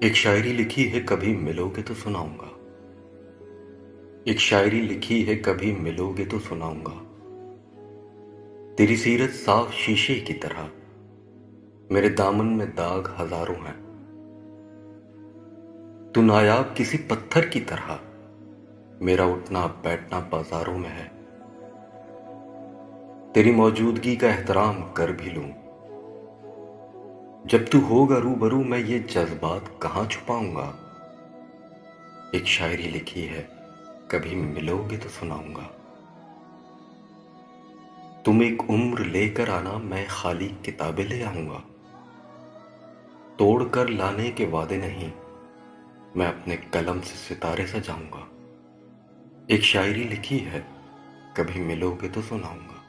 एक शायरी लिखी है कभी मिलोगे तो सुनाऊंगा। एक शायरी लिखी है कभी मिलोगे तो सुनाऊंगा। तेरी सीरत साफ शीशे की तरह, मेरे दामन में दाग हजारों हैं। तू नायाब किसी पत्थर की तरह, मेरा उठना बैठना बाजारों में है। तेरी मौजूदगी का एहतराम कर भी लूं, जब तू होगा रूबरू मैं ये जज्बात कहां छुपाऊंगा। एक शायरी लिखी है कभी मिलोगे तो सुनाऊंगा। तुम एक उम्र लेकर आना, मैं खाली किताबें ले आऊंगा। तोड़ कर लाने के वादे नहीं, मैं अपने कलम से सितारे सजाऊंगा। एक शायरी लिखी है कभी मिलोगे तो सुनाऊंगा।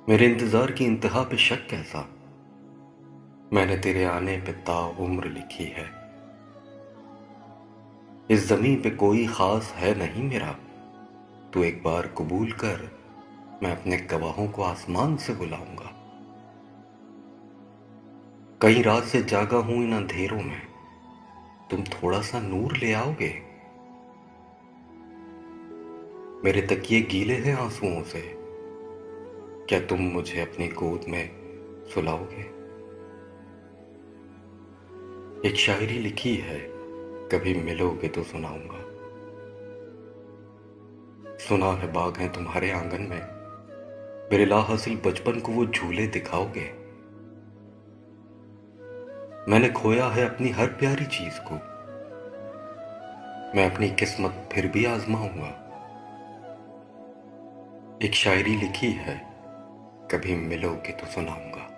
मेरे इंतजार की इंतहा पे शक कैसा, मैंने तेरे आने पे ताउम्र लिखी है। इस जमीन पे कोई खास है नहीं मेरा, तू एक बार कबूल कर, मैं अपने गवाहों को आसमान से बुलाऊंगा। कई रात से जागा हूं इन अंधेरों में, तुम थोड़ा सा नूर ले आओगे। मेरे तकिए गीले हैं आंसुओं से, क्या तुम मुझे अपनी गोद में सुलाओगे। एक शायरी लिखी है कभी मिलोगे तो सुनाऊंगा। सुना है बाग हैं तुम्हारे आंगन में, मेरे लाहासिल बचपन को वो झूले दिखाओगे। मैंने खोया है अपनी हर प्यारी चीज को, मैं अपनी किस्मत फिर भी आजमाऊंगा। एक शायरी लिखी है कभी मिलोगे तो सुनाऊंगा।